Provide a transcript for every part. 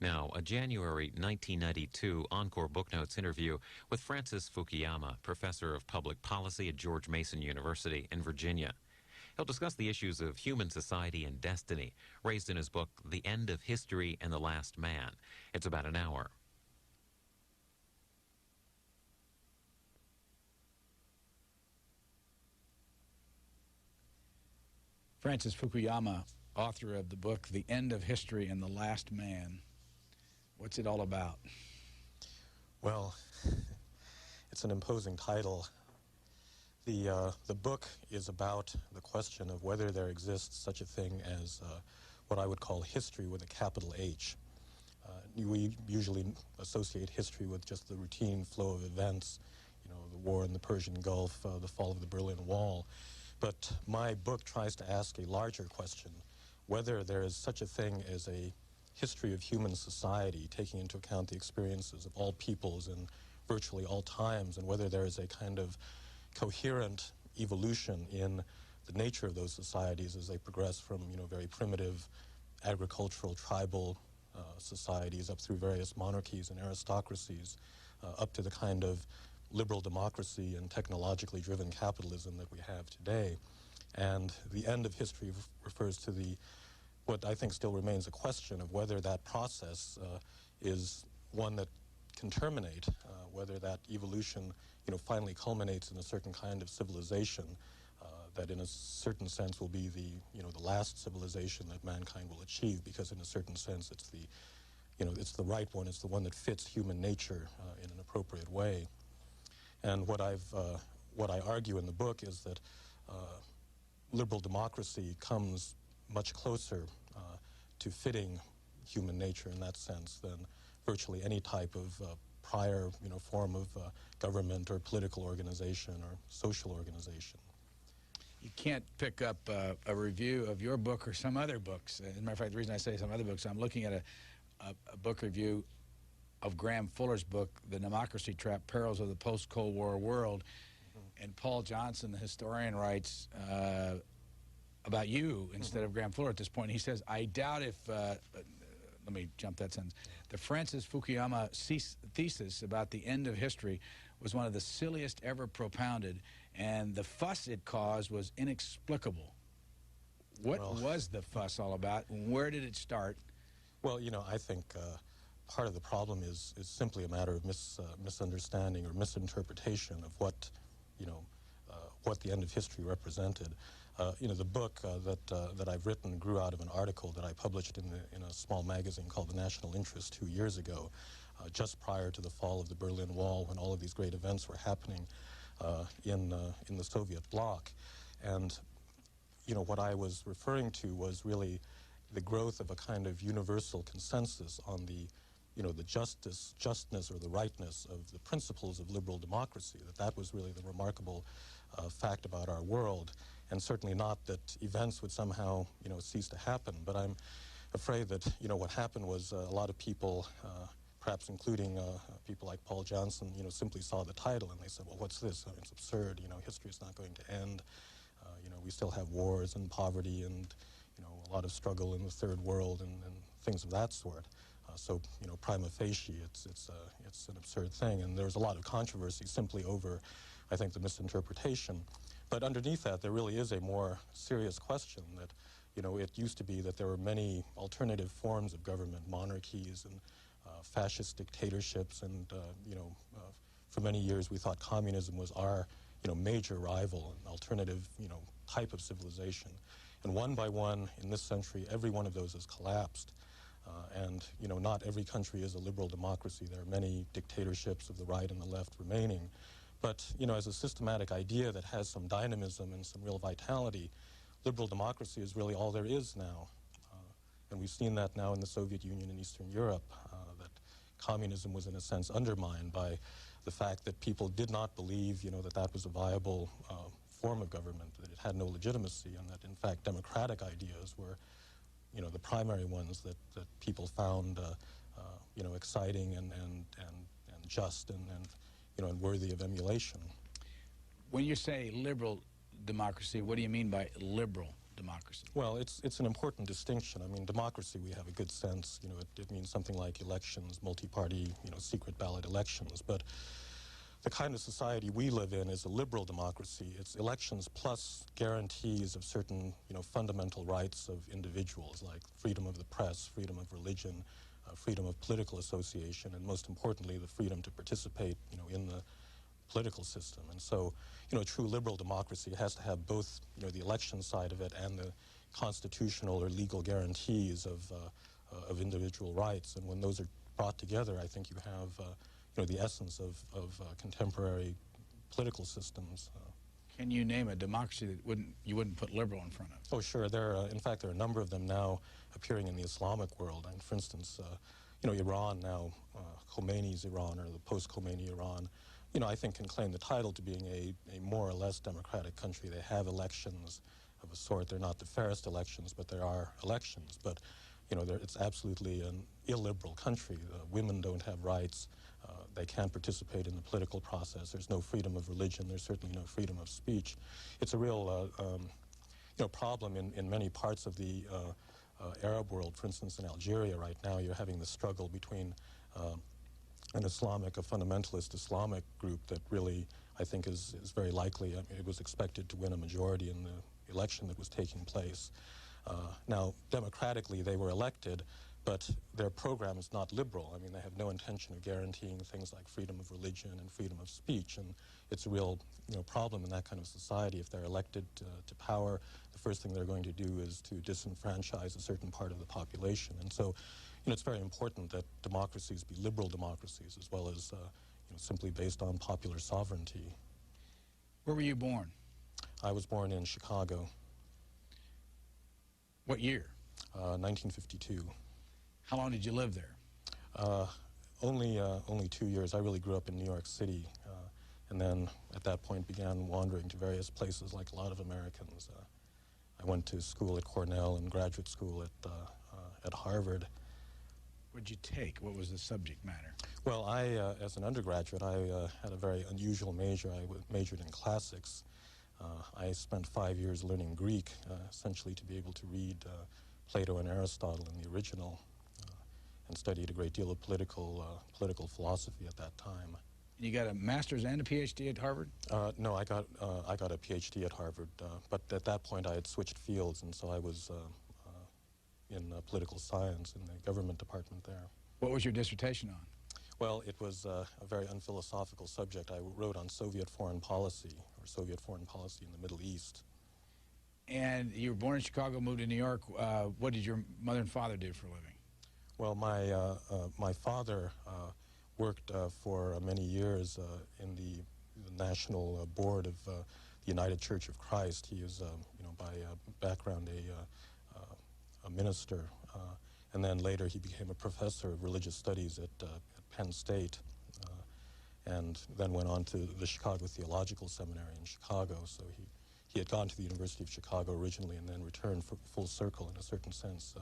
Now, a January 1992 Encore Booknotes interview with Francis Fukuyama, professor of public policy at George Mason University in Virginia. He'll discuss the issues of human society and destiny, raised in his book, The End of History and the Last Man. It's about an hour. Francis Fukuyama, author of the book, The End of History and the Last Man. What's it all about? Well, it's an imposing title. The book is about the question of whether there exists such a thing as what I would call history with a capital H. We usually associate history with just the routine flow of events, you know, the war in the Persian Gulf, the fall of the Berlin Wall. But my book tries to ask a larger question, whether there is such a thing as a history of human society, taking into account the experiences of all peoples in virtually all times, and whether there is a kind of coherent evolution in the nature of those societies as they progress from, you know, very primitive agricultural, tribal societies up through various monarchies and aristocracies, up to the kind of liberal democracy and technologically driven capitalism that we have today. And the end of history refers to what I think still remains a question of whether that process is one that can terminate, whether that evolution, you know, finally culminates in a certain kind of civilization that in a certain sense will be the, you know, the last civilization that mankind will achieve, because in a certain sense it's the, you know, it's the right one, it's the one that fits human nature in an appropriate way. And what I argue in the book is that liberal democracy comes much closer to fitting human nature in that sense than virtually any type of prior, you know, form of government or political organization or social organization. You can't pick up a review of your book or some other books. As a matter of fact, the reason I say some other books, I'm looking at a book review of Graham Fuller's book, The Democracy Trap, Perils of the Post-Cold War World. And Paul Johnson, the historian, writes about you instead of Graham Fuller at this point. He says, I doubt if, let me jump that sentence, the Francis Fukuyama thesis about the end of history was one of the silliest ever propounded, and the fuss it caused was inexplicable. What was the fuss all about, and where did it start? Well, you know, I think part of the problem is simply a matter of misunderstanding or misinterpretation of what, you know, what the end of history represented. You know, the book that I've written grew out of an article that I published in a small magazine called The National Interest 2 years ago, just prior to the fall of the Berlin Wall, when all of these great events were happening in the Soviet bloc. And, you know, what I was referring to was really the growth of a kind of universal consensus on the, you know, the justness or the rightness of the principles of liberal democracy, that was really the remarkable fact about our world, and certainly not that events would somehow, you know, cease to happen. But I'm afraid that, you know, what happened was a lot of people, perhaps including people like Paul Johnson, you know, simply saw the title and they said, well, what's this? I mean, it's absurd, you know, history is not going to end. You know, we still have wars and poverty and, you know, a lot of struggle in the third world and things of that sort. So, you know, prima facie, it's an absurd thing, and there's a lot of controversy simply over, I think, the misinterpretation. But underneath that, there really is a more serious question that, you know, it used to be that there were many alternative forms of government, monarchies and fascist dictatorships, and, you know, for many years we thought communism was our, you know, major rival, an alternative, you know, type of civilization. And one by one, in this century, every one of those has collapsed. And, you know, not every country is a liberal democracy. There are many dictatorships of the right and the left remaining. But, you know, as a systematic idea that has some dynamism and some real vitality, liberal democracy is really all there is now. And we've seen that now in the Soviet Union and Eastern Europe, that communism was, in a sense, undermined by the fact that people did not believe, you know, that that was a viable form of government, that it had no legitimacy, and that, in fact, democratic ideas were, you know, the primary ones that people found, you know, exciting and just and you know, and worthy of emulation. When you say liberal democracy, what do you mean by liberal? democracy? Well, it's an important distinction. I mean, democracy, we have a good sense. You know, it means something like elections, multi-party, you know, secret ballot elections. But the kind of society we live in is a liberal democracy. It's elections plus guarantees of certain, you know, fundamental rights of individuals, like freedom of the press, freedom of religion, freedom of political association, and most importantly, the freedom to participate, you know, in the political system. And so, you know, a true liberal democracy has to have both, you know, the election side of it and the constitutional or legal guarantees of individual rights. And when those are brought together, I think you have, you know, the essence of contemporary political systems. Can you name a democracy that you wouldn't put liberal in front of? Oh, sure. In fact, there are a number of them now appearing in the Islamic world. And for instance, you know, Iran now, Khomeini's Iran, or the post-Khomeini Iran, you know, I think can claim the title to being a more or less democratic country. They have elections of a sort. They're not the fairest elections, but there are elections. But, you know, it's absolutely an illiberal country. Women don't have rights. They can't participate in the political process. There's no freedom of religion. There's certainly no freedom of speech. It's a real you know, problem in many parts of the Arab world. For instance, in Algeria right now, you're having the struggle between an Islamic, a fundamentalist Islamic group that really, I think, is very likely. I mean, it was expected to win a majority in the election that was taking place. Now, democratically, they were elected, but their program is not liberal. I mean, they have no intention of guaranteeing things like freedom of religion and freedom of speech, and it's a real, you know, problem in that kind of society. If they're elected to power, the first thing they're going to do is to disenfranchise a certain part of the population. And so, you know, it's very important that democracies be liberal democracies as well as, you know, simply based on popular sovereignty. Where were you born? I was born in Chicago. What year? 1952. How long did you live there? Only 2 years. I really grew up in New York City, and then at that point began wandering to various places like a lot of Americans. I went to school at Cornell and graduate school at Harvard. What did you take? What was the subject matter? Well, as an undergraduate, I had a very unusual major. I majored in classics. I spent 5 years learning Greek, essentially to be able to read Plato and Aristotle in the original, and studied a great deal of political philosophy at that time. You got a master's and a PhD at Harvard? No, I got a PhD at Harvard, but at that point I had switched fields, and so I was in political science in the government department there. What was your dissertation on? Well, it was a very unphilosophical subject. I wrote on Soviet foreign policy, or Soviet foreign policy in the Middle East. And you were born in Chicago, moved to New York. What did your mother and father do for a living? Well, my father worked for many years in the National Board of the United Church of Christ. He is, you know, by background a minister, and then later he became a professor of religious studies at Penn State, and then went on to the Chicago Theological Seminary in Chicago. So he had gone to the University of Chicago originally and then returned for full circle in a certain sense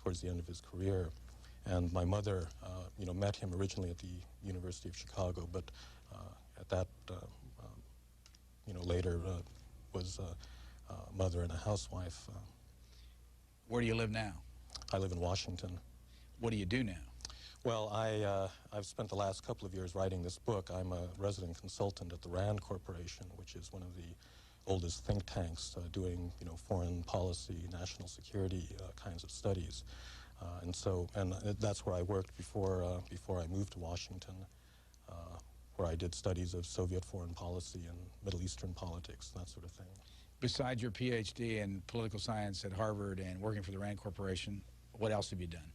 towards the end of his career. And my mother, you know, met him originally at the University of Chicago, but at that, you know, later was a mother and a housewife. Where do you live now? I live in Washington. What do you do now? Well, I've spent the last couple of years writing this book. I'm a resident consultant at the RAND Corporation, which is one of the oldest think tanks doing, you know, foreign policy, national security kinds of studies. And that's where I worked before I moved to Washington, where I did studies of Soviet foreign policy and Middle Eastern politics, that sort of thing. Besides your PhD in political science at Harvard and working for the RAND Corporation, what else have you done?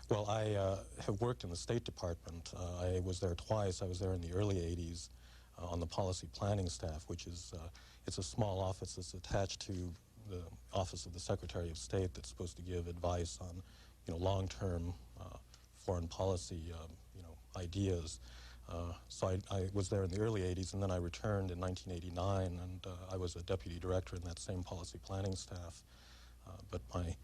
Well, I have worked in the State Department. I was there twice. I was there in the early 80s on the policy planning staff, which is it's a small office that's attached to the Office of the Secretary of State that's supposed to give advice on, you know, long-term foreign policy, you know, ideas. So I was there in the early 80s, and then I returned in 1989, and I was a deputy director in that same policy planning staff. But my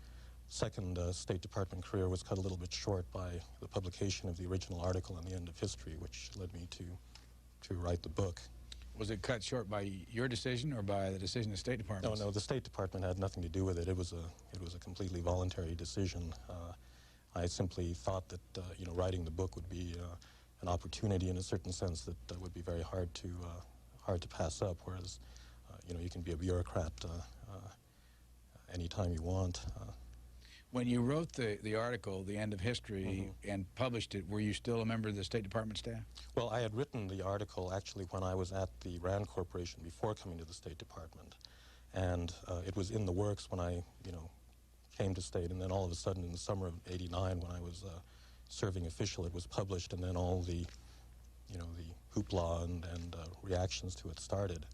second State Department career was cut a little bit short by the publication of the original article on the end of history, which led me to write the book. Was it cut short by your decision or by the decision of the State Department? No, the State Department had nothing to do with it. It was a completely voluntary decision. I simply thought that writing the book would be an opportunity in a certain sense that would be very hard to pass up. Whereas you can be a bureaucrat anytime you want. When you wrote the article, The End of History, and published it, were you still a member of the State Department staff? Well, I had written the article actually when I was at the RAND Corporation before coming to the State Department. And it was in the works when I, came to State. And then all of a sudden in the summer of '89, when I was serving official, it was published, and then all the, the hoopla and reactions to it started.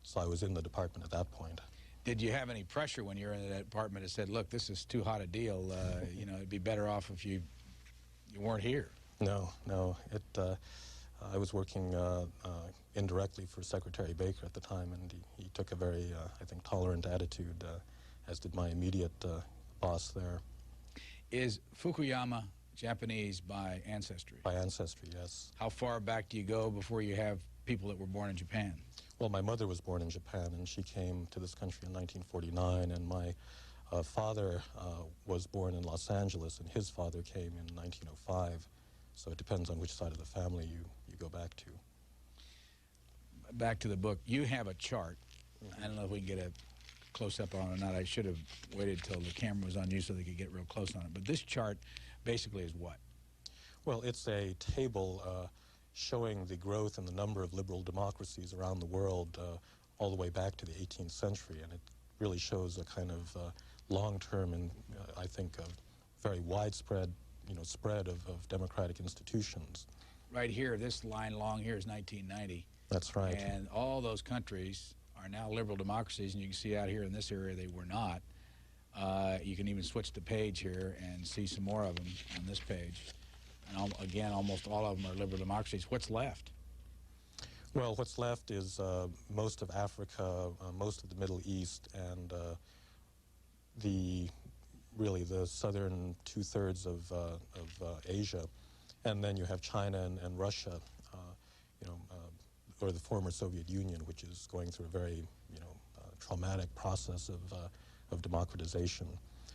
So I was in the department at that point. Did you have any pressure when you were in that department that said, look, this is too hot a deal, it'd be better off if you weren't here? No. I was working indirectly for Secretary Baker at the time, and he took a very, I think, tolerant attitude, as did my immediate boss there. Is Fukuyama Japanese by ancestry? By ancestry, yes. How far back do you go before you have people that were born in Japan? Well, my mother was born in Japan, and she came to this country in 1949, and my father was born in Los Angeles, and his father came in 1905. So it depends on which side of the family you go back to. Back to the book. You have a chart. I don't know if we can get a close-up on it or not. I should have waited till the camera was on you so they could get real close on it. But this chart basically is what? Well, it's a table showing the growth in the number of liberal democracies around the world all the way back to the 18th century. And it really shows a kind of long-term and, I think, a very widespread spread of democratic institutions. Right here, this line long here is 1990. That's right. And all those countries are now liberal democracies, and you can see out here in this area they were not. You can even switch the page here and see some more of them on this page. And again, almost all of them are liberal democracies. What's left? Well, what's left is most of Africa, most of the Middle East, and really the southern two-thirds of Asia. And then you have China and Russia, or the former Soviet Union, which is going through a very, traumatic process of democratization.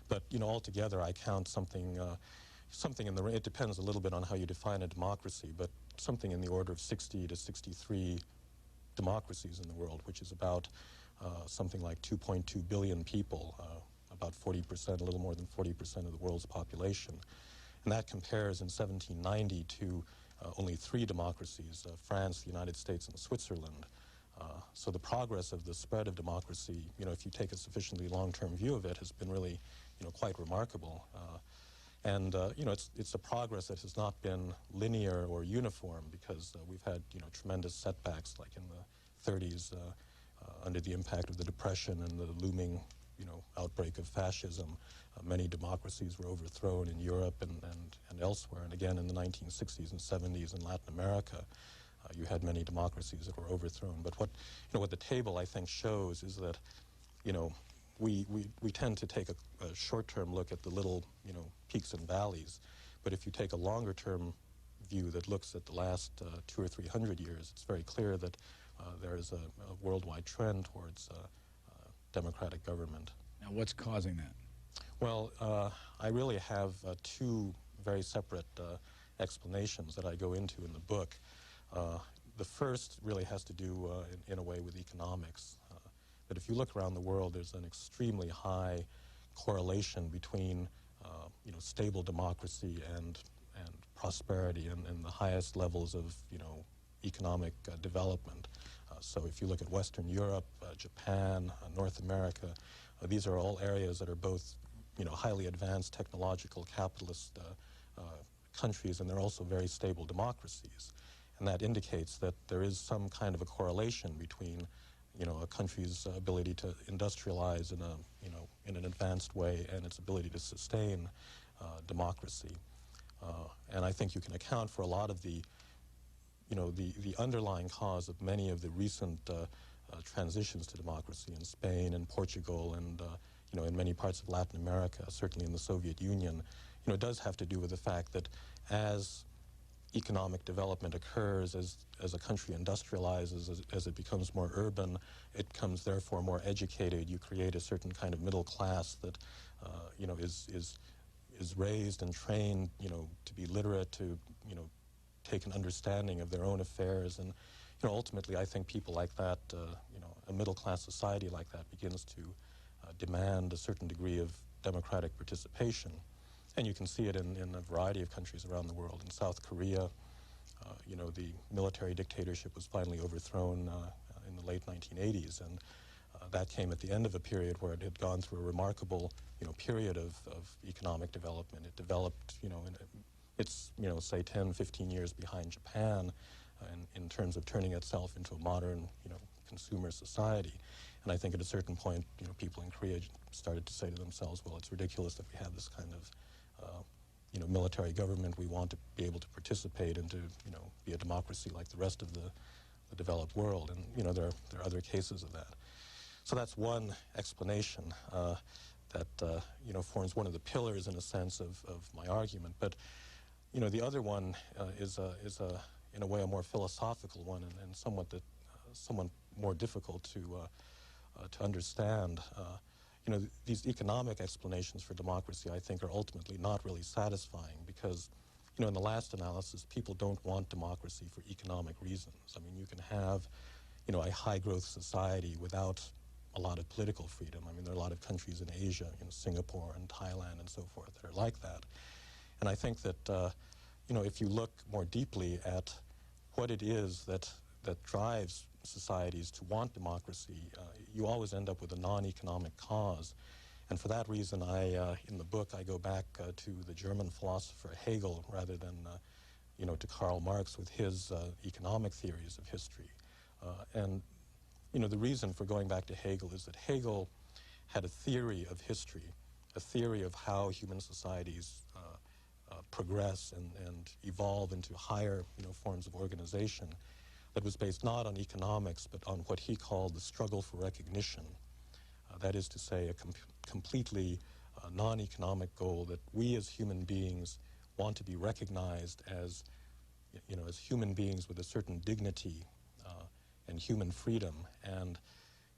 But, altogether, I count something in the, it depends a little bit on how you define a democracy, but something in the order of 60 to 63 democracies in the world, which is about something like 2.2 billion people, about 40%, a little more than 40% of the world's population. And that compares in 1790 to only 3 democracies, France, the United States, and Switzerland. So the progress of the spread of democracy, if you take a sufficiently long-term view of it, has been really, quite remarkable. And it's a progress that has not been linear or uniform, because we've had, tremendous setbacks, like in the 30s, under the impact of the Depression and the looming, outbreak of fascism. Many democracies were overthrown in Europe and elsewhere, and again in the 1960s and 70s in Latin America. You had many democracies that were overthrown. But what the table, I think, shows is that, we tend to take a short-term look at the little, peaks and valleys. But if you take a longer-term view that looks at the last 200 or 300 years, it's very clear that there is a worldwide trend towards democratic government. Now, what's causing that? Well, I really have 2 very separate explanations that I go into in the book. The first really has to do, in a way, with economics. But if you look around the world, there's an extremely high correlation between, stable democracy and prosperity and the highest levels of, economic development. So if you look at Western Europe, Japan, North America, these are all areas that are both, highly advanced technological capitalist countries, and they're also very stable democracies. And that indicates that there is some kind of a correlation between, a country's ability to industrialize in in an advanced way and its ability to sustain democracy. And I think you can account for a lot of the underlying cause of many of the recent transitions to democracy in Spain and Portugal and, in many parts of Latin America, certainly in the Soviet Union. It does have to do with the fact that as economic development occurs as a country industrializes, as it becomes more urban, it becomes therefore more educated. You create a certain kind of middle class that, you know, is raised and trained, you know, to be literate, to, you know, take an understanding of their own affairs. And, you know, ultimately, I think people like that, you know, a middle class society like that begins to demand a certain degree of democratic participation. And you can see it in a variety of countries around the world. In South Korea, you know, the military dictatorship was finally overthrown in the late 1980s, and that came at the end of a period where it had gone through a remarkable, you know, period of economic development. It developed, you know, it's, you know, say 10, 15 years behind Japan in terms of turning itself into a modern, you know, consumer society. And I think at a certain point, you know, people in Korea started to say to themselves, well, it's ridiculous that we have this kind of you know, military government. We want to be able to participate and to, you know, be a democracy like the rest of the developed world. And, you know, there are other cases of that. So that's one explanation that, you know, forms one of the pillars, in a sense, of my argument. But, you know, the other one is in a way, a more philosophical one, and somewhat more difficult to understand. You know, these economic explanations for democracy, I think, are ultimately not really satisfying because, you know, in the last analysis, people don't want democracy for economic reasons. I mean, you can have, you know, a high-growth society without a lot of political freedom. I mean, there are a lot of countries in Asia, you know, Singapore and Thailand and so forth, that are like that. And I think that, you know, if you look more deeply at what it is that drives societies to want democracy, you always end up with a non-economic cause. And for that reason, in the book, I go back to the German philosopher Hegel rather than, you know, to Karl Marx with his economic theories of history. And, you know, the reason for going back to Hegel is that Hegel had a theory of history, a theory of how human societies progress and evolve into higher, you know, forms of organization, that was based not on economics, but on what he called the struggle for recognition. That is to say, a completely non-economic goal that we as human beings want to be recognized as, you know, as human beings with a certain dignity and human freedom. And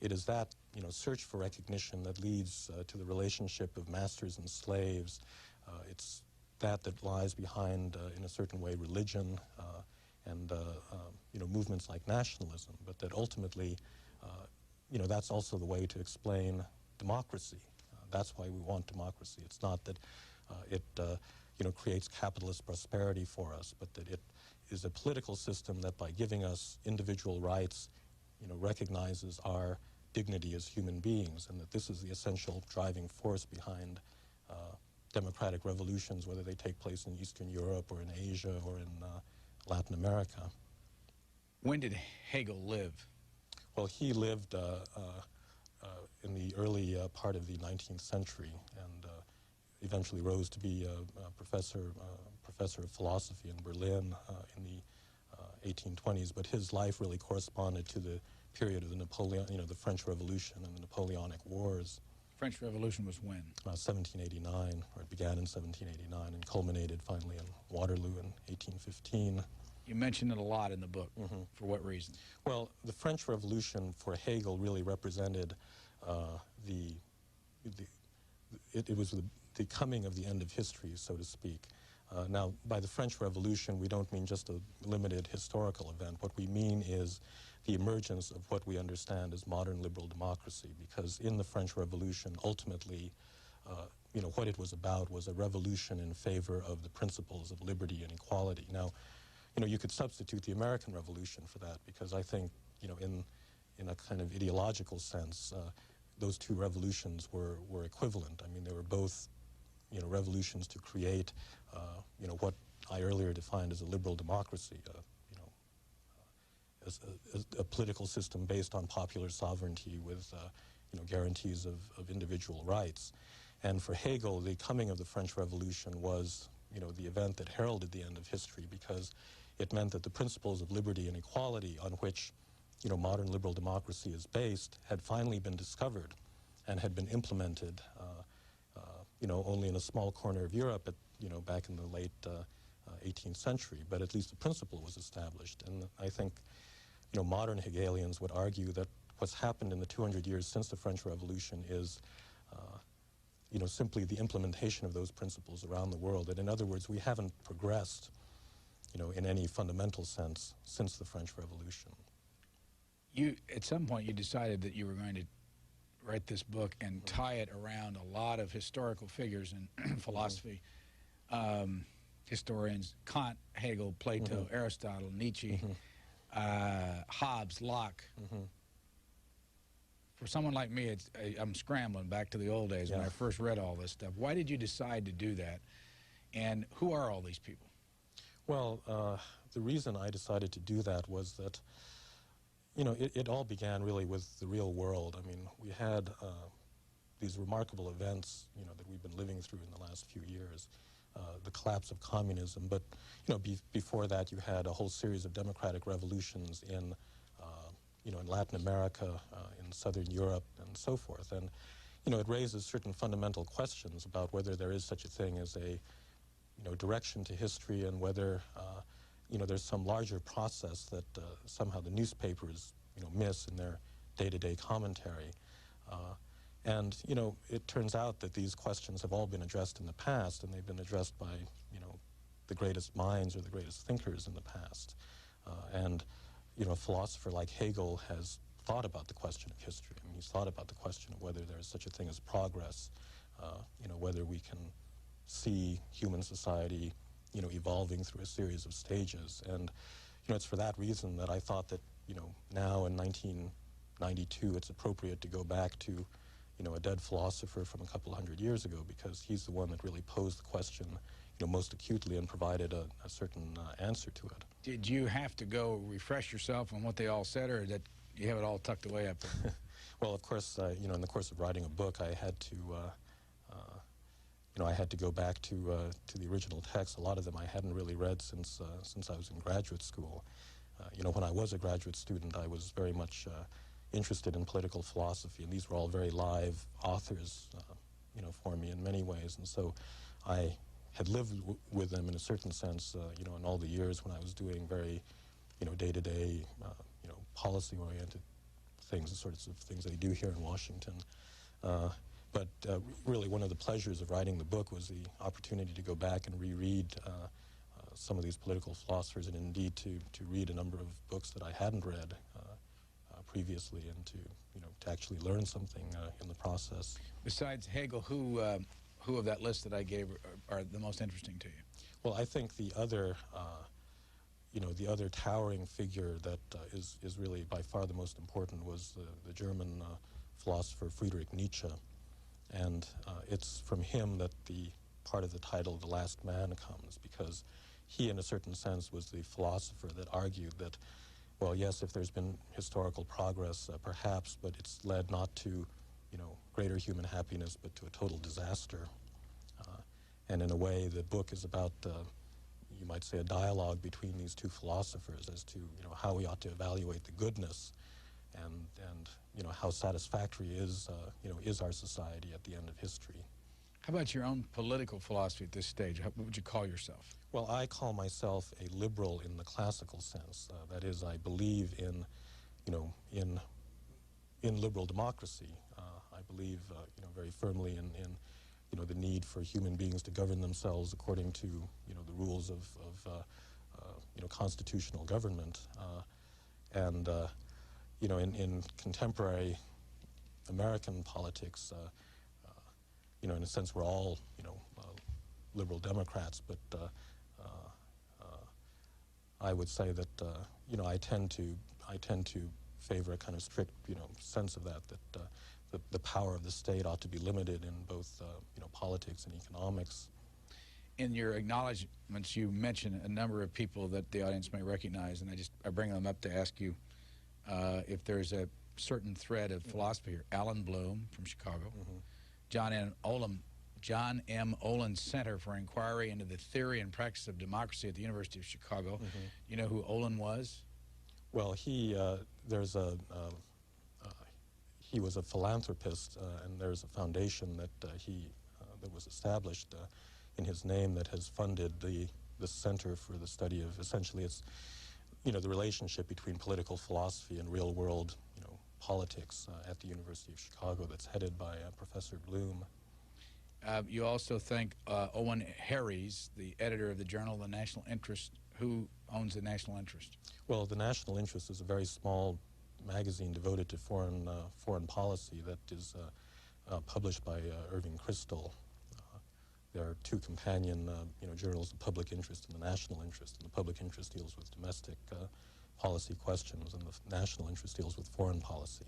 it is that, you know, search for recognition that leads to the relationship of masters and slaves. It's that lies behind, in a certain way, religion, and you know, movements like nationalism, but that ultimately, you know, that's also the way to explain democracy. That's why we want democracy. It's not that it, you know, creates capitalist prosperity for us, but that it is a political system that, by giving us individual rights, you know, recognizes our dignity as human beings, and that this is the essential driving force behind democratic revolutions, whether they take place in Eastern Europe or in Asia or in Latin America. When did Hegel live? Well, he lived in the early part of the 19th century and eventually rose to be a professor of philosophy in Berlin in the 1820s. But his life really corresponded to the period of the French Revolution and the Napoleonic Wars. French Revolution was when? 1789, or it began in 1789 and culminated finally in Waterloo in 1815. You mention it a lot in the book. Mm-hmm. For what reason? Well, the French Revolution for Hegel really represented it was the coming of the end of history, so to speak. Now, by the French Revolution, we don't mean just a limited historical event. What we mean is the emergence of what we understand as modern liberal democracy, because in the French Revolution, ultimately, you know, what it was about was a revolution in favor of the principles of liberty and equality. Now, you know, you could substitute the American Revolution for that, because I think, you know, in a kind of ideological sense, those two revolutions were equivalent. I mean, they were both, you know, revolutions to create, you know, what I earlier defined as a liberal democracy, you know, as a political system based on popular sovereignty with, you know, guarantees of individual rights. And for Hegel, the coming of the French Revolution was, you know, the event that heralded the end of history, because it meant that the principles of liberty and equality on which, you know, modern liberal democracy is based had finally been discovered and had been implemented, you know, only in a small corner of Europe, you know, back in the late 18th century, but at least the principle was established. And I think, modern Hegelians would argue that what's happened in the 200 years since the French Revolution is, simply the implementation of those principles around the world. That, in other words, we haven't progressed, in any fundamental sense since the French Revolution. At some point, you decided that you were going to write this book and tie it around a lot of historical figures in philosophy. Historians, Kant, Hegel, Plato, Aristotle, Nietzsche, Hobbes, Locke. For someone like me, I'm scrambling back to the old days when I first read all this stuff. Why did you decide to do that? And who are all these people? Well, the reason I decided to do that was that, it all began really with the real world. I mean, we had these remarkable events, that we've been living through in the last few years. The collapse of communism, but before that you had a whole series of democratic revolutions in in Latin America, in Southern Europe, and so forth. And it raises certain fundamental questions about whether there is such a thing as a direction to history, and whether there's some larger process that somehow the newspapers miss in their day-to-day commentary. And, it turns out that these questions have all been addressed in the past, and they've been addressed by, the greatest minds or the greatest thinkers in the past. And, a philosopher like Hegel has thought about the question of history. I mean, he's thought about the question of whether there is such a thing as progress, whether we can see human society, evolving through a series of stages. And, it's for that reason that I thought that, now in 1992, it's appropriate to go back to a dead philosopher from a couple hundred years ago, because he's the one that really posed the question, most acutely, and provided a certain answer to it. Did you have to go refresh yourself on what they all said, or that you have it all tucked away up there? Well, of course, in the course of writing a book, I had to, I had to go back to the original text. A lot of them I hadn't really read since I was in graduate school. When I was a graduate student, I was very much interested in political philosophy, and these were all very live authors, for me in many ways. And so I had lived with them in a certain sense, in all the years when I was doing very, day-to-day, policy-oriented things, the sorts of things they do here in Washington. But really one of the pleasures of writing the book was the opportunity to go back and reread some of these political philosophers, and indeed to read a number of books that I hadn't read previously, and to actually learn something in the process. Besides Hegel, who of that list that I gave are the most interesting to you? Well, I think the other, the other towering figure that is really by far the most important was the German philosopher Friedrich Nietzsche. And it's from him that the part of the title, The Last Man, comes, because he, in a certain sense, was the philosopher that argued that, well, yes, if there's been historical progress, perhaps, but it's led not to, greater human happiness, but to a total disaster. And in a way, the book is about, you might say, a dialogue between these two philosophers as to, how we ought to evaluate the goodness, and how satisfactory is our society at the end of history. How about your own political philosophy at this stage? What would you call yourself? Well, I call myself a liberal in the classical sense. That is, I believe in liberal democracy. I believe, very firmly in the need for human beings to govern themselves according to, the rules of constitutional government. And in contemporary American politics, in a sense, we're all, liberal Democrats, but I would say that, I tend to favor a kind of strict, sense of that the power of the state ought to be limited in both, politics and economics. In your acknowledgments, you mention a number of people that the audience may recognize, and I bring them up to ask you if there's a certain thread of philosophy here. Alan Bloom from Chicago, John M. Olin Center for Inquiry into the Theory and Practice of Democracy at the University of Chicago. You know who Olin was? Well, he was a philanthropist, and there's a foundation that that was established in his name that has funded the the center for the study of essentially it's, the relationship between political philosophy and real-world, politics at the University of Chicago that's headed by Professor Bloom. You also think Owen Harries, the editor of the journal The National Interest, who owns the National Interest? Well, the National Interest is a very small magazine devoted to foreign policy that is published by Irving Kristol. There are two companion journals, the Public Interest and the National Interest. And the Public Interest deals with domestic policy questions, and the National Interest deals with foreign policy.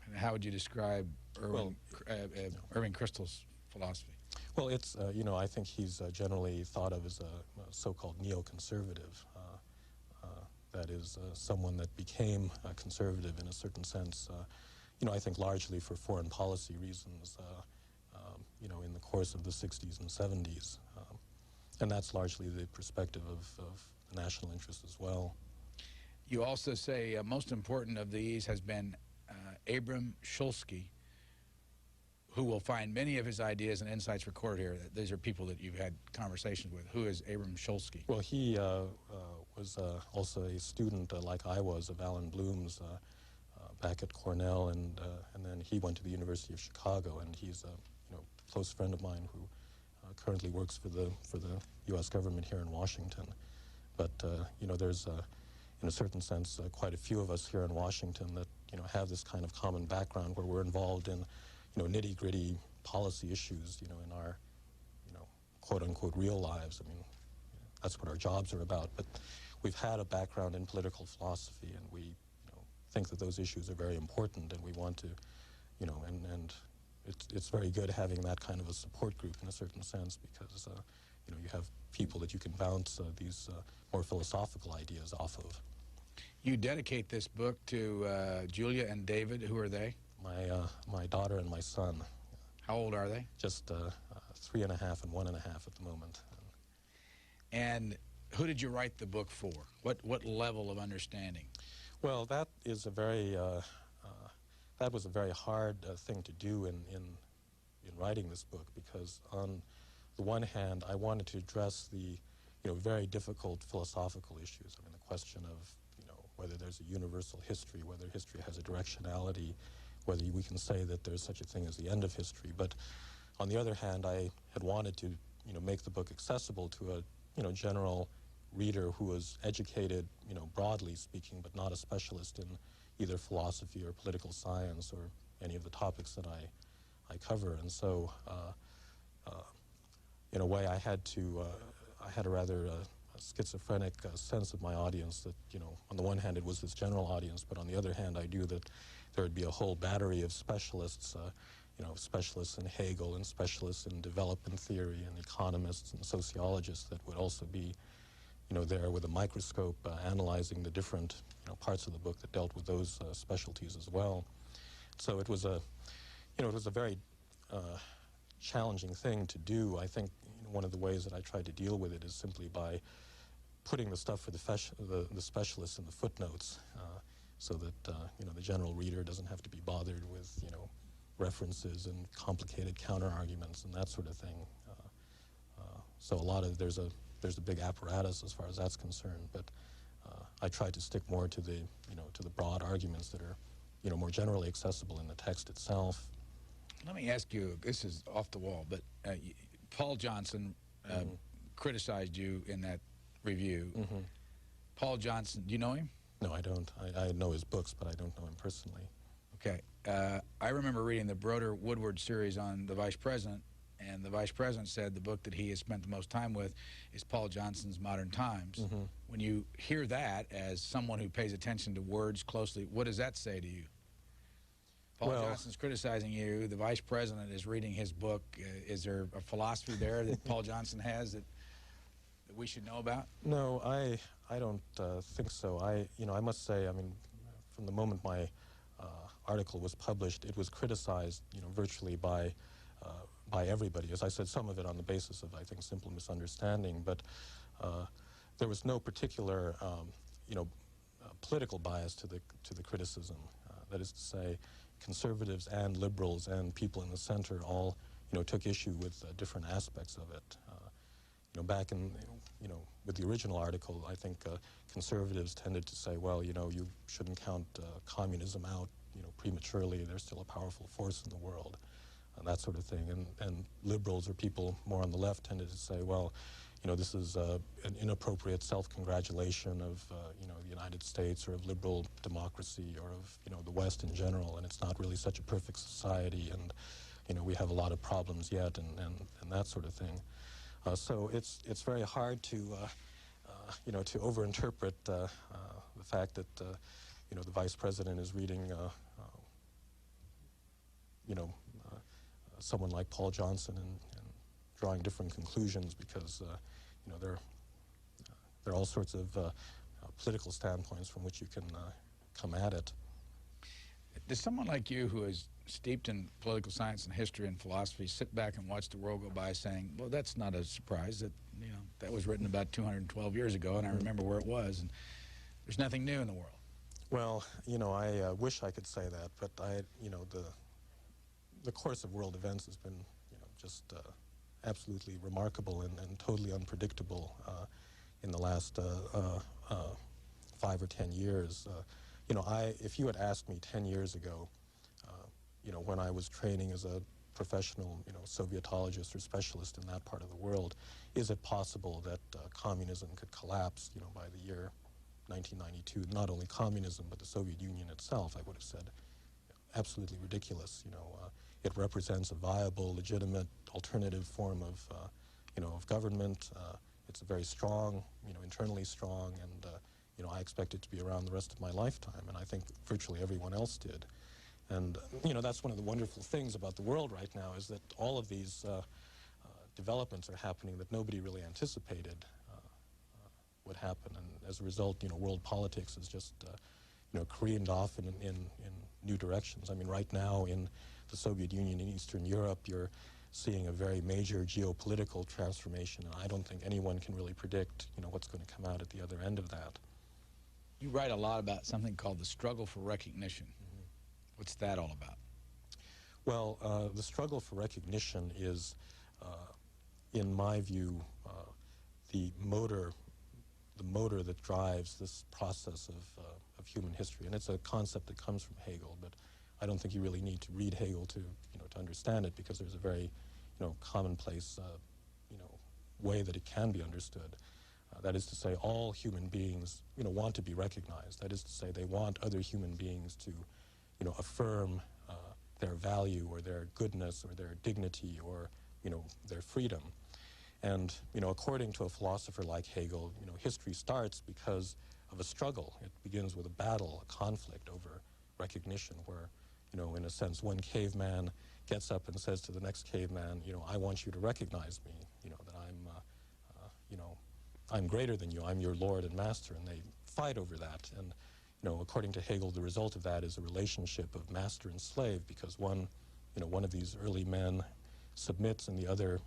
And how would you describe Irving Kristol's philosophy? Well, it's, I think he's generally thought of as a so-called neoconservative. That is someone that became conservative in a certain sense, I think largely for foreign policy reasons, in the course of the 60s and 70s. And that's largely the perspective of the national interest as well. You also say most important of these has been Abram Shulsky, who will find many of his ideas and insights recorded here. These are people that you've had conversations with. Who is Abram Shulsky? Well, he was also a student, like I was, of Alan Bloom's back at Cornell, and then he went to the University of Chicago, and he's a close friend of mine who currently works for the U.S. government here in Washington. But there's in a certain sense quite a few of us here in Washington that have this kind of common background where we're involved in nitty-gritty policy issues in our quote-unquote real lives. I mean, that's what our jobs are about. But we've had a background in political philosophy, and we think that those issues are very important, and we want to and it's very good having that kind of a support group in a certain sense, because you have people that you can bounce these more philosophical ideas off of. You dedicate this book to Julia and David. Who are they? My daughter and my son. How old are they? Just 3.5 and 1.5 at the moment. And who did you write the book for? What level of understanding? Well, that is a very that was a very hard thing to do in writing this book, because on the one hand, I wanted to address the very difficult philosophical issues. I mean, the question of whether there's a universal history, whether history has a directionality, whether we can say that there's such a thing as the end of history. But on the other hand, I had wanted to make the book accessible to a general reader who was educated, broadly speaking, but not a specialist in either philosophy or political science or any of the topics that I cover. And so, in a way, I had a rather schizophrenic sense of my audience that, on the one hand, it was this general audience, but on the other hand, I knew that there would be a whole battery of specialists, specialists in Hegel and specialists in development theory and economists and sociologists that would also be there with a microscope analyzing the different parts of the book that dealt with those specialties as well. So it was a very challenging thing to do. I think one of the ways that I tried to deal with it is simply by putting the stuff for the specialists in the footnotes, so that the general reader doesn't have to be bothered with references and complicated counter arguments and that sort of thing. So there's a big apparatus as far as that's concerned, but I tried to stick more to the broad arguments that are more generally accessible in the text itself. Let me ask you, this is off the wall, but Paul Johnson criticized you in that review. Mm-hmm. Paul Johnson, do you know him? No, I don't. I know his books, but I don't know him personally. Okay. I remember reading the Broder-Woodward series on the Vice President, and the Vice President said the book that he has spent the most time with is Paul Johnson's Modern Times. Mm-hmm. When you hear that as someone who pays attention to words closely, what does that say to you? Paul Johnson's criticizing you. The Vice President is reading his book. Is there a philosophy there that Paul Johnson has that we should know about? No, I don't think so. I must say, I mean, from the moment my article was published, it was criticized, virtually by everybody. As I said, some of it on the basis of, I think, simple misunderstanding, but there was no particular, political bias to the criticism. That is to say, conservatives and liberals and people in the center all, took issue with different aspects of it. back in, with the original article, I think conservatives tended to say, well, you shouldn't count communism out, prematurely. They're still a powerful force in the world, and that sort of thing. And liberals or people more on the left tended to say, well, this is an inappropriate self-congratulation of, the United States or of liberal democracy or of, the West in general, and it's not really such a perfect society, and, we have a lot of problems yet, and that sort of thing. So it's very hard to, to overinterpret the fact that, the vice president is reading, someone like Paul Johnson and drawing different conclusions because, there are all sorts of political standpoints from which you can come at it. Does someone like you, who is steeped in political science and history and philosophy, sit back and watch the world go by saying, well, that's not a surprise, that, that was written about 212 years ago, and I remember where it was, and there's nothing new in the world? Well, I wish I could say that, but the course of world events has been, just absolutely remarkable and totally unpredictable in the last 5 or 10 years. If you had asked me 10 years ago, when I was training as a professional, Sovietologist or specialist in that part of the world, is it possible that communism could collapse, by the year 1992? Not only communism, but the Soviet Union itself, I would have said, absolutely ridiculous. It represents a viable, legitimate, alternative form of, of government. It's very strong, internally strong, and, I expect it to be around the rest of my lifetime, and I think virtually everyone else did. And, that's one of the wonderful things about the world right now, is that all of these developments are happening that nobody really anticipated would happen, and as a result, world politics is just, careened off in new directions. I mean, right now in the Soviet Union in Eastern Europe, you're seeing a very major geopolitical transformation, and I don't think anyone can really predict, what's going to come out at the other end of that. You write a lot about something called the struggle for recognition. Mm-hmm. What's that all about? Well, the struggle for recognition is, in my view, the motor that drives this process of human history. And it's a concept that comes from Hegel, but I don't think you really need to read Hegel to understand it, because there's a very, commonplace, way that it can be understood. That is to say, all human beings, want to be recognized. That is to say, they want other human beings to, affirm their value or their goodness or their dignity or, their freedom. And, according to a philosopher like Hegel, history starts because of a struggle. It begins with a battle, a conflict over recognition, where, in a sense, one caveman gets up and says to the next caveman, I want you to recognize me, that I'm greater than you, I'm your lord and master, and they fight over that. And, according to Hegel, the result of that is a relationship of master and slave, because one of these early men submits and the other,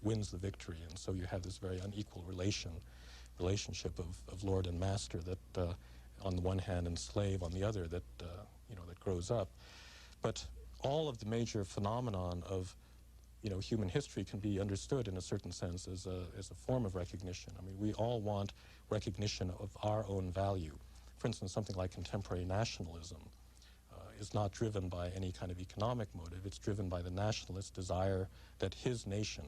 wins the victory. And so you have this very unequal relationship of lord and master that, on the one hand, and slave on the other, that, that grows up. But all of the major phenomenon of, human history can be understood in a certain sense as a form of recognition. I mean, we all want recognition of our own value. For instance, something like contemporary nationalism is not driven by any kind of economic motive. It's driven by the nationalist desire that his nation,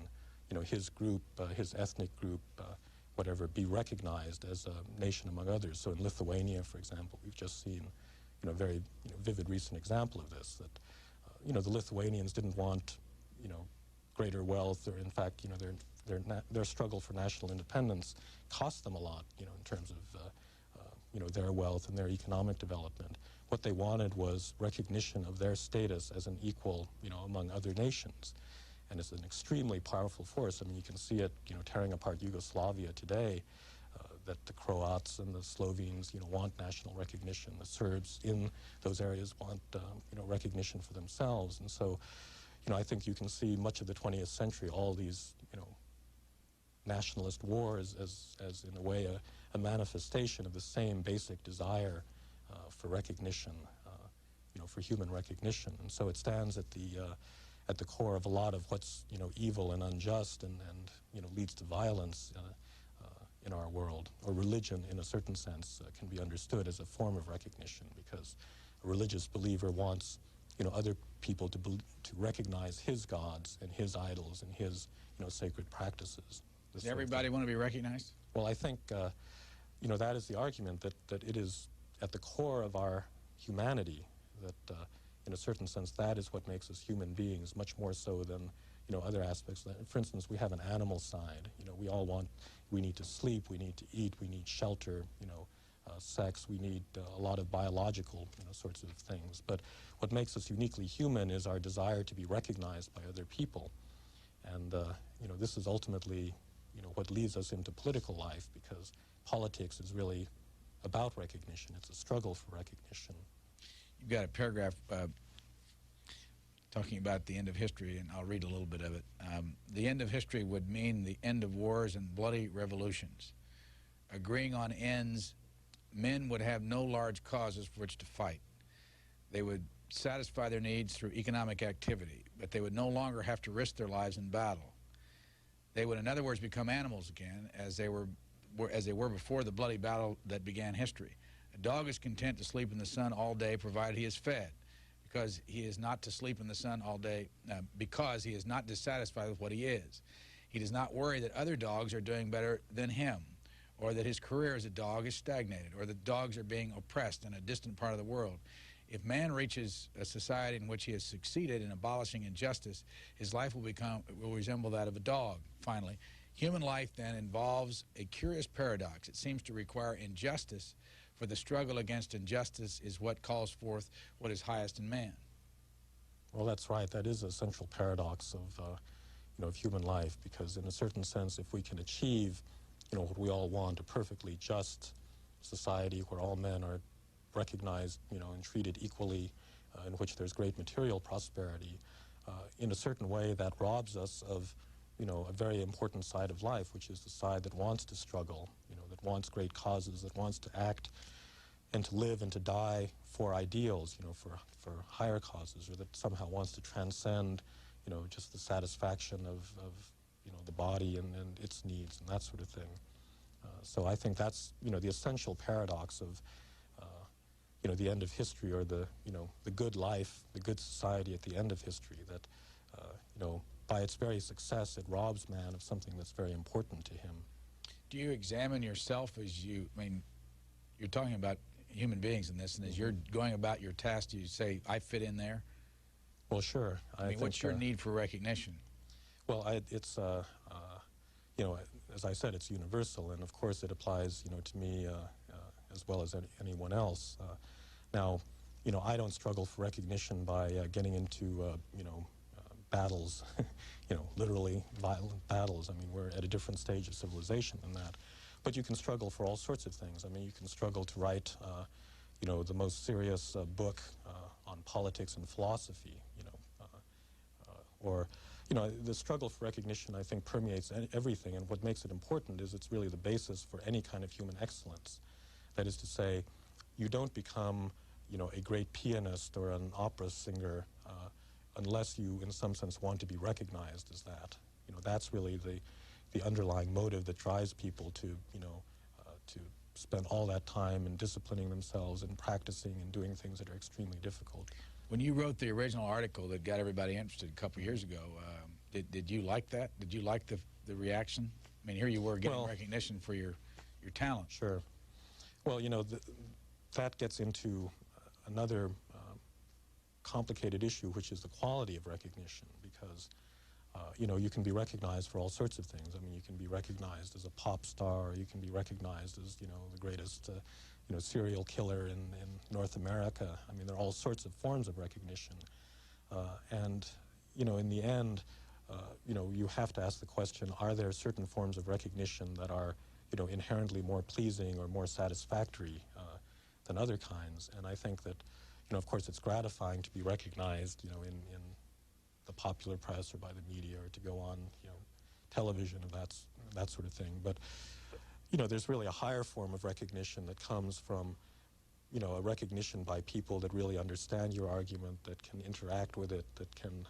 his group, his ethnic group, whatever, be recognized as a nation among others. So in Lithuania, for example, we've just seen, a very vivid recent example of this, that, the Lithuanians didn't want, greater wealth, or in fact, their struggle for national independence cost them a lot, in terms of, their wealth and their economic development. What they wanted was recognition of their status as an equal, among other nations. And it's an extremely powerful force. I mean, you can see it, tearing apart Yugoslavia today, that the Croats and the Slovenes, want national recognition. The Serbs in those areas want, recognition for themselves. And so, I think you can see much of the 20th century, all these, nationalist wars as in a way, a manifestation of the same basic desire for recognition, for human recognition. And so it stands at the at the core of a lot of what's, evil and unjust and leads to violence in our world. Or religion, in a certain sense, can be understood as a form of recognition, because a religious believer wants, other people to recognize his gods and his idols and his, sacred practices. Does everybody want to be recognized? Well, I think, that is the argument, that it is at the core of our humanity, that in a certain sense that is what makes us human beings, much more so than, other aspects. For instance, we have an animal side. We need to sleep, we need to eat, we need shelter, sex, we need a lot of biological, sorts of things. But what makes us uniquely human is our desire to be recognized by other people. And, this is ultimately, what leads us into political life, because politics is really about recognition. It's a struggle for recognition. You've got a paragraph talking about the end of history, and I'll read a little bit of it. The end of history would mean the end of wars and bloody revolutions. Agreeing on ends, men would have no large causes for which to fight. They would satisfy their needs through economic activity, but they would no longer have to risk their lives in battle. They would, in other words, become animals again, as they were before the bloody battle that began history. A dog is content to sleep in the sun all day, provided he is fed, because he is not to sleep in the sun all day, because he is not dissatisfied with what he is. He does not worry that other dogs are doing better than him, or that his career as a dog is stagnated, or that dogs are being oppressed in a distant part of the world. If man reaches a society in which he has succeeded in abolishing injustice, his life will resemble that of a dog. Finally, human life then involves a curious paradox. It seems to require injustice, for the struggle against injustice is what calls forth what is highest in man. Well, that's right. That is a central paradox of human life, because in a certain sense, if we can achieve, what we all want, a perfectly just society where all men are recognized, and treated equally, in which there's great material prosperity, in a certain way that robs us of, a very important side of life, which is the side that wants to struggle, that wants great causes, that wants to act and to live and to die for ideals, for higher causes, or that somehow wants to transcend, just the satisfaction of the body and its needs and that sort of thing. So I think that's, the essential paradox of, the end of history, or the good life, the good society at the end of history, that, by its very success, it robs man of something that's very important to him. Do you examine yourself as you're talking about human beings in this, and as you're going about your task, do you say, I fit in there? Well, sure. I mean, what's your need for recognition? Well, it's, as I said, it's universal, and of course it applies, to me as well as anyone else. Now, I don't struggle for recognition by getting into, battles, literally violent battles. I mean, we're at a different stage of civilization than that. But you can struggle for all sorts of things. I mean, you can struggle to write, the most serious book on politics and philosophy, or, the struggle for recognition, I think, permeates everything, and what makes it important is it's really the basis for any kind of human excellence. That is to say, you don't become, a great pianist or an opera singer unless you, in some sense, want to be recognized as that. That's really the underlying motive that drives people to, to spend all that time in disciplining themselves and practicing and doing things that are extremely difficult. When you wrote the original article that got everybody interested a couple years ago, did you like that? Did you like the reaction? I mean, here you were getting recognition for your talent. Sure. Well, that gets into another complicated issue, which is the quality of recognition, because, you can be recognized for all sorts of things. I mean, you can be recognized as a pop star, or you can be recognized as, the greatest, serial killer in North America. I mean, there are all sorts of forms of recognition. And, in the end, you have to ask the question, are there certain forms of recognition that are, inherently more pleasing or more satisfactory than other kinds? And I think that, of course, it's gratifying to be recognized, in the popular press or by the media, or to go on, television and that sort of thing. But, there's really a higher form of recognition that comes from, a recognition by people that really understand your argument, that can interact with it, that can,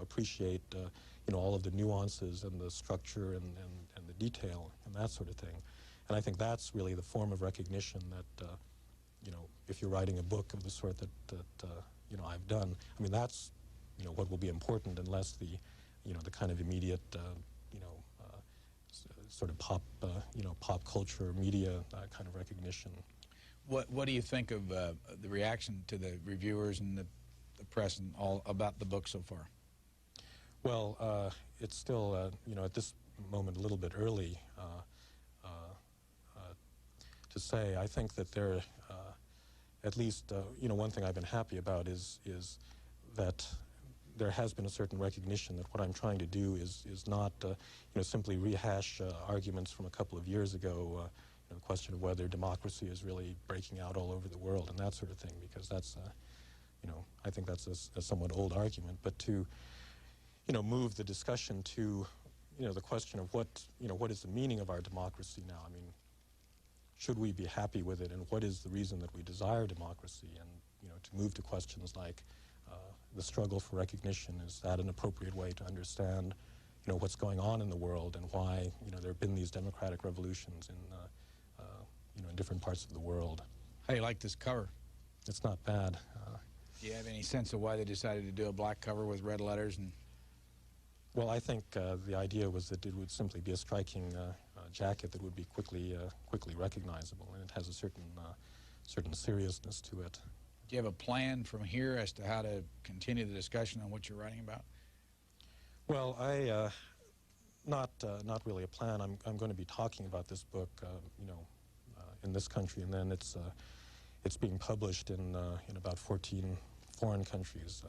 appreciate all of the nuances and the structure and the detail and that sort of thing. And I think that's really the form of recognition that if you're writing a book of the sort that I've done, I mean that's what will be important, unless the the kind of immediate sort of pop culture media kind of recognition. What do you think of the reaction to the reviewers and the press and all about the book so far? Well, it's still at this moment a little bit early to say. I think that there, at least one thing I've been happy about is that there has been a certain recognition that what I'm trying to do is not simply rehash arguments from a couple of years ago. The question of whether democracy is really breaking out all over the world and that sort of thing, because that's I think that's a somewhat old argument. But to move the discussion to the question of what is the meaning of our democracy now. I mean, should we be happy with it, and what is the reason that we desire democracy? And to move to questions like the struggle for recognition, is that an appropriate way to understand what's going on in the world, and why there have been these democratic revolutions in in different parts of the world. How do you like this cover? It's not bad. Do you have any sense of why they decided to do a black cover with red letters? And well, I think the idea was that it would simply be a striking jacket that would be quickly recognizable, and it has a certain seriousness to it. do you have a plan from here as to how to continue the discussion on what you're writing about? Well, not really a plan. I'm going to be talking about this book, in this country, and then it's being published in about 14 foreign countries,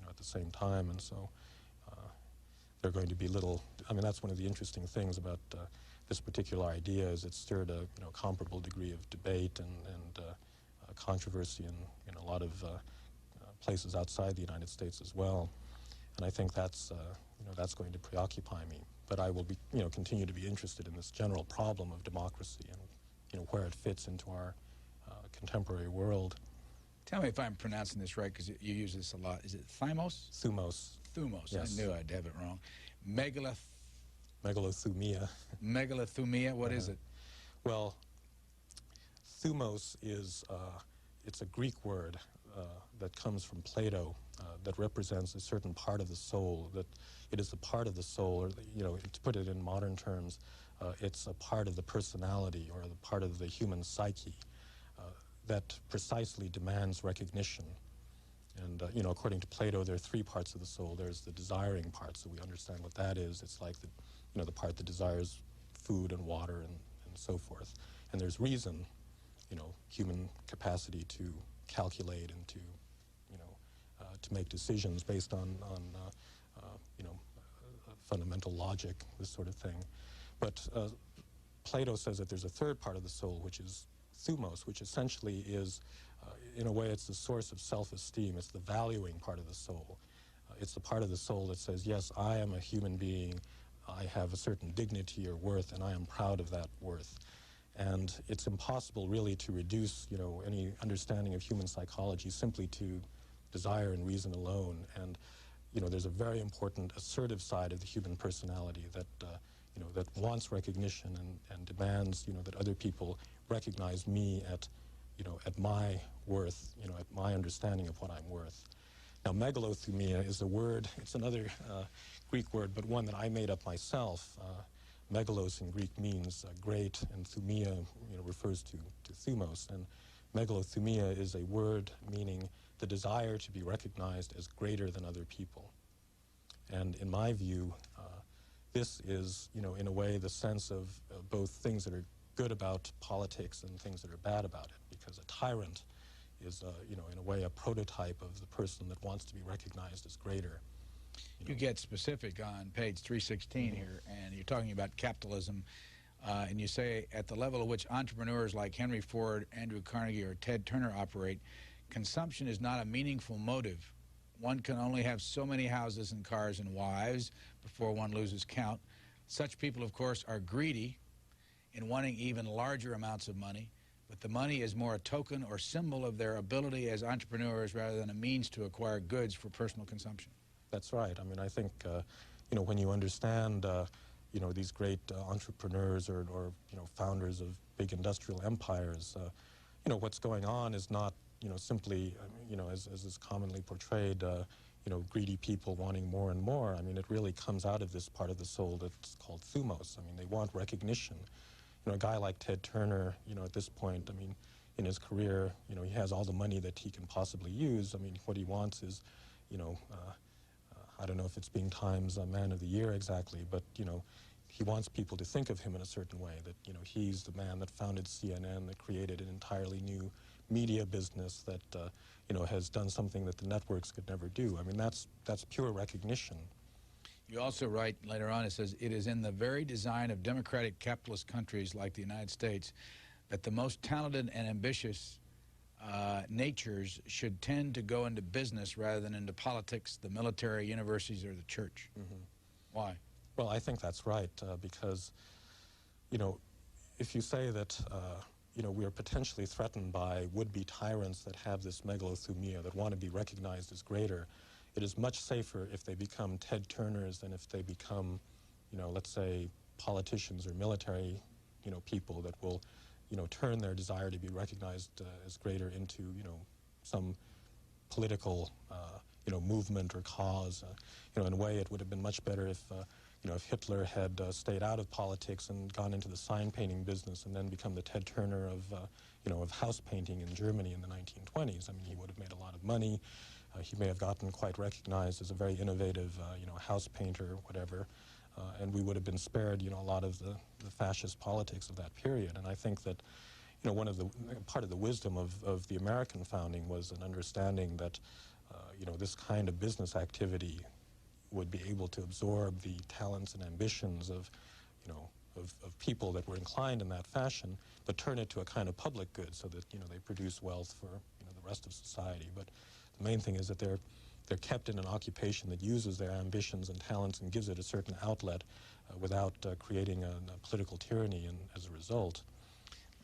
at the same time, and so they're going to be little. I mean, that's one of the interesting things about this particular idea, is it stirred a comparable degree of debate and controversy in a lot of places outside the United States as well, and I think that's going to preoccupy me. But I will be continue to be interested in this general problem of democracy and where it fits into our contemporary world. Tell me if I'm pronouncing this right, because you use this a lot. Is it thymos? Thumos. Thumos. Yes. I knew I'd have it wrong. Megalothumia. Megalothumia. What is it? Well, thumos is it's a Greek word that comes from Plato that represents a certain part of the soul. That it is a part of the soul, or to put it in modern terms, it's a part of the personality or the part of the human psyche that precisely demands recognition. And according to Plato, there are three parts of the soul. There's the desiring part, so we understand what that is. It's like the part that desires food and water and so forth. And there's reason, human capacity to calculate and to make decisions based on fundamental logic, this sort of thing. But Plato says that there's a third part of the soul, which is thumos, which essentially is, in a way, it's the source of self-esteem. It's the valuing part of the soul. It's the part of the soul that says, yes, I am a human being, I have a certain dignity or worth, and I am proud of that worth. And it's impossible really to reduce, any understanding of human psychology simply to desire and reason alone. And, there's a very important assertive side of the human personality that, that wants recognition and demands, that other people recognize me at my worth, at my understanding of what I'm worth. Now, megalothumia is a word, it's another Greek word, but one that I made up myself. Megalos in Greek means great, and thumia, refers to thumos. And megalothumia is a word meaning the desire to be recognized as greater than other people. And in my view, this is, in a way, the sense of both things that are good about politics and things that are bad about it, because a tyrant is, in a way, a prototype of the person that wants to be recognized as greater. You get specific on page 316 here, and you're talking about capitalism, and you say, at the level at which entrepreneurs like Henry Ford, Andrew Carnegie, or Ted Turner operate, consumption is not a meaningful motive. One can only have so many houses and cars and wives before one loses count. Such people, of course, are greedy in wanting even larger amounts of money, but the money is more a token or symbol of their ability as entrepreneurs rather than a means to acquire goods for personal consumption. That's right. I mean, I think, you know, when you understand, you know, these great entrepreneurs or, you know, founders of big industrial empires, you know, what's going on is not, you know, simply, you know, as is commonly portrayed, you know, greedy people wanting more and more. I mean, it really comes out of this part of the soul that's called thumos. I mean, they want recognition. You know, a guy like Ted Turner, you know, at this point, I mean, in his career, you know, he has all the money that he can possibly use. I mean, what he wants is, you know, I don't know if it's being Times Man of the Year exactly, but, you know, he wants people to think of him in a certain way, that, you know, he's the man that founded CNN, that created an entirely new media business that, you know, has done something that the networks could never do. I mean, that's pure recognition. You also write later on, it says, it is in the very design of democratic capitalist countries like the United States that the most talented and ambitious natures should tend to go into business rather than into politics, the military, universities, or the church. Mm-hmm. Why? Well, I think that's right, because, you know, if you say that, you know, we are potentially threatened by would-be tyrants that have this megalothumia, that want to be recognized as greater, it is much safer if they become Ted Turners than if they become, you know, let's say politicians or military, you know, people that will, you know, turn their desire to be recognized as greater into, you know, some political, you know, movement or cause. You know, in a way, it would have been much better if, you know, if Hitler had stayed out of politics and gone into the sign painting business and then become the Ted Turner of, you know, of house painting in Germany in the 1920s. I mean, he would have made a lot of money. He may have gotten quite recognized as a very innovative, you know, house painter or whatever. And we would have been spared, you know, a lot of the fascist politics of that period. And I think that, you know, part of the wisdom of the American founding was an understanding that, you know, this kind of business activity would be able to absorb the talents and ambitions of, you know, of people that were inclined in that fashion, but turn it to a kind of public good so that, you know, they produce wealth for, you know, the rest of society. But the main thing is that they're kept in an occupation that uses their ambitions and talents and gives it a certain outlet without creating a political tyranny as a result.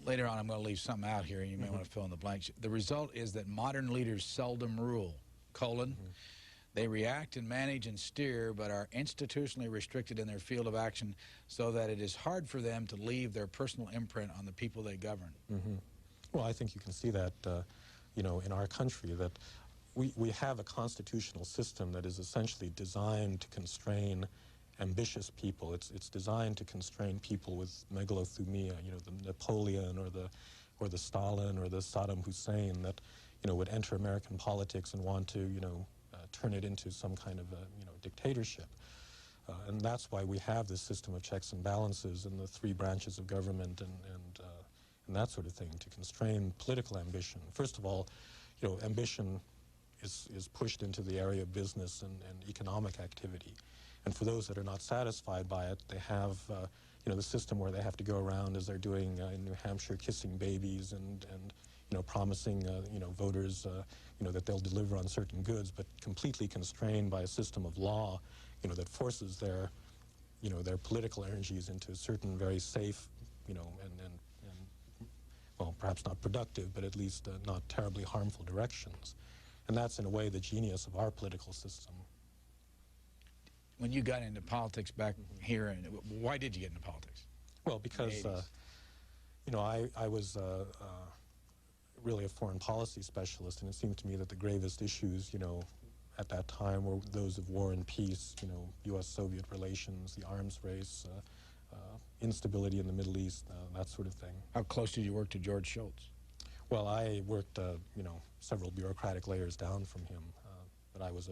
Later on, I'm going to leave something out here, and you may want to fill in the blanks. The result is that modern leaders seldom rule, they react and manage and steer, but are institutionally restricted in their field of action so that it is hard for them to leave their personal imprint on the people they govern. Well, I think you can see that, you know, in our country, that we have a constitutional system that is essentially designed to constrain ambitious people. It's designed to constrain people with megalothumia, you know, the Napoleon or the Stalin or the Saddam Hussein that, you know, would enter American politics and want to, you know, turn it into some kind of a, you know, dictatorship. And that's why we have this system of checks and balances and the three branches of government and that sort of thing to constrain political ambition. First of all, you know, ambition is pushed into the area of business and economic activity. And for those that are not satisfied by it, they have, you know, the system where they have to go around, as they're doing in New Hampshire, kissing babies and you know, promising, you know, voters, you know, that they'll deliver on certain goods, but completely constrained by a system of law, you know, that forces their, you know, their political energies into certain very safe, you know, and well, perhaps not productive, but at least not terribly harmful directions. And that's, in a way, the genius of our political system. When you got into politics back here, and why did you get into politics? Well, because, you know, I was really a foreign policy specialist, and it seemed to me that the gravest issues, you know, at that time were those of war and peace, you know, U.S.-Soviet relations, the arms race, instability in the Middle East, that sort of thing. How close did you work to George Shultz? Well, I worked, you know, several bureaucratic layers down from him, but I was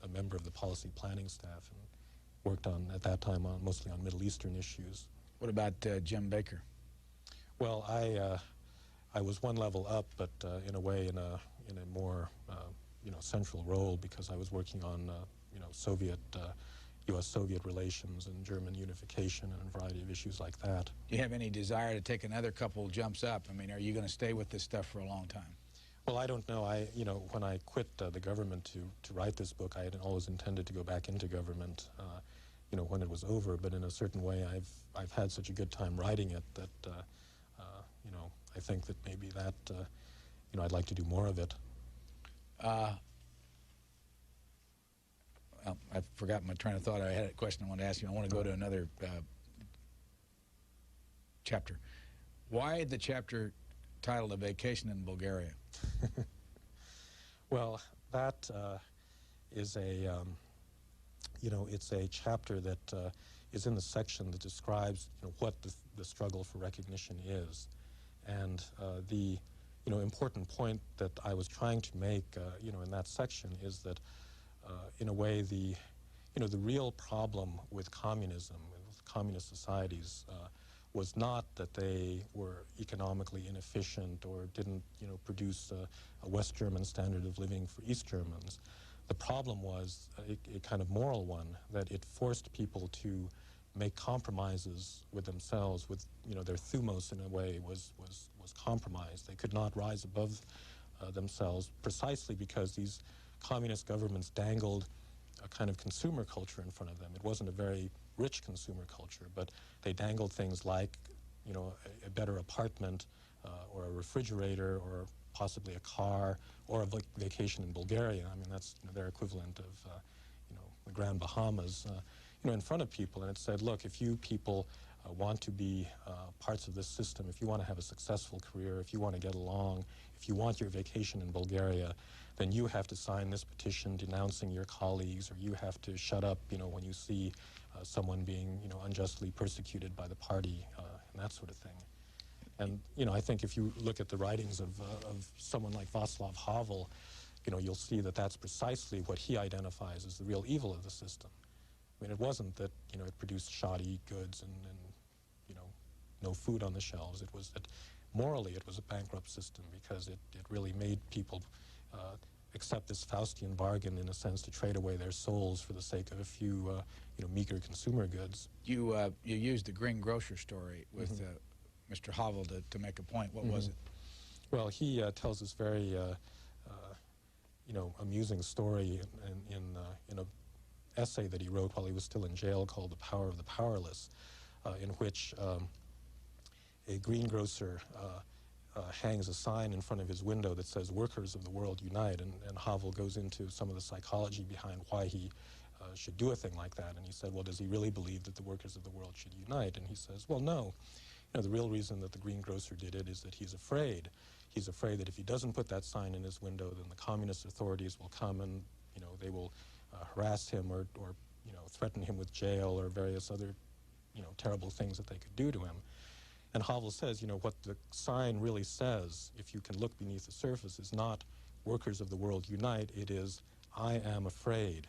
a member of the policy planning staff and worked on, at that time, mostly on Middle Eastern issues. What about Jim Baker? Well, I was one level up, but in a way in a more you know, central role, because I was working on you know, U.S.-Soviet relations and German unification and a variety of issues like that. Do you have any desire to take another couple jumps up? I mean, are you going to stay with this stuff for a long time? Well, I don't know. You know, when I quit the government to write this book, I had always intended to go back into government, you know, when it was over. But in a certain way, I've had such a good time writing it that, you know, I think that maybe that, you know, I'd like to do more of it. I forgot my train of thought. I had a question I wanted to ask you. I want to go to another chapter. Why the chapter titled A Vacation in Bulgaria? Well, that is a, it's a chapter that is in the section that describes what the struggle for recognition is. And the important point that I was trying to make in that section is that in a way the real problem with communism, with communist societies, was not that they were economically inefficient or didn't produce a West German standard of living for East Germans. The problem was a kind of moral one, that it forced people to make compromises with themselves, with their thumos in a way was compromised. They could not rise above themselves precisely because these communist governments dangled a kind of consumer culture in front of them. It wasn't a very rich consumer culture, but they dangled things like a better apartment or a refrigerator or possibly a car or a vacation in Bulgaria. I mean, that's their equivalent of the Grand Bahamas, in front of people. And it said, look, if you people want to be parts of this system, if you want to have a successful career, if you want to get along, if you want your vacation in Bulgaria, then you have to sign this petition denouncing your colleagues, or you have to shut up, when you see someone being, unjustly persecuted by the party, and that sort of thing. And, I think if you look at the writings of someone like Václav Havel, you'll see that that's precisely what he identifies as the real evil of the system. I mean, it wasn't that, it produced shoddy goods and no food on the shelves. It was that morally it was a bankrupt system because it really made people accept this Faustian bargain, in a sense, to trade away their souls for the sake of a few, meager consumer goods. You used the greengrocer story with Mr. Havel to make a point. What was it? Well, he tells this very, amusing story in an essay that he wrote while he was still in jail called The Power of the Powerless, in which a greengrocer hangs a sign in front of his window that says, "Workers of the world unite," and Havel goes into some of the psychology behind why he should do a thing like that. And he said, well, does he really believe that the workers of the world should unite? And he says, well, no. The real reason that the greengrocer did it is that he's afraid. He's afraid that if he doesn't put that sign in his window, then the communist authorities will come and, they will harass him or threaten him with jail or various other, terrible things that they could do to him. And Havel says, what the sign really says, if you can look beneath the surface, is not "Workers of the world unite." It is, "I am afraid.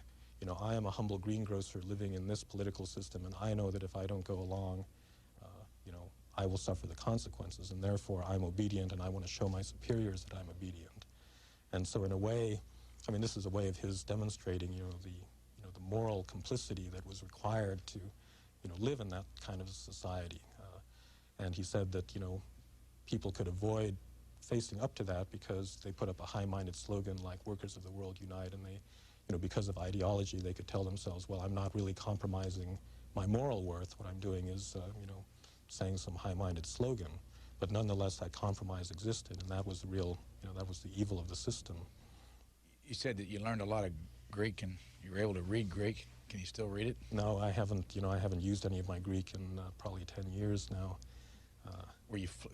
I am a humble greengrocer living in this political system, and I know that if I don't go along, I will suffer the consequences, and therefore I'm obedient, and I want to show my superiors that I'm obedient." And so in a way, I mean, this is a way of his demonstrating, the moral complicity that was required to, live in that kind of society. And he said that, people could avoid facing up to that because they put up a high-minded slogan like "Workers of the world unite," and they, because of ideology, they could tell themselves, well, I'm not really compromising my moral worth. What I'm doing is, saying some high-minded slogan. But nonetheless, that compromise existed, and that was the real, that was the evil of the system. You said that you learned a lot of Greek and you were able to read Greek. Can you still read it? No, I haven't, I haven't used any of my Greek in probably 10 years now.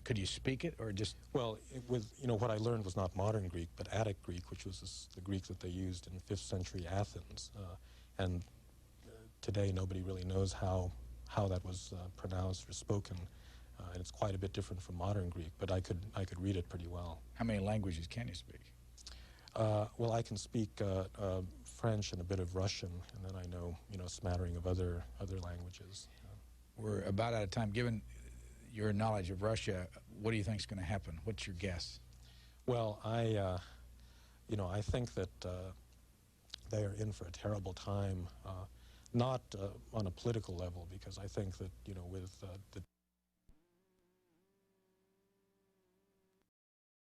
Could you speak it, or just? Well, what I learned was not modern Greek, but Attic Greek, which was the Greek that they used in 5th century Athens. And today nobody really knows how that was pronounced or spoken. And it's quite a bit different from modern Greek, but I could read it pretty well. How many languages can you speak? Well, I can speak French and a bit of Russian, and then I know, a smattering of other languages. We're about out of time. Given your knowledge of Russia, what do you think is going to happen? What's your guess? Well, I think that they are in for a terrible time, not on a political level, because I think that, with the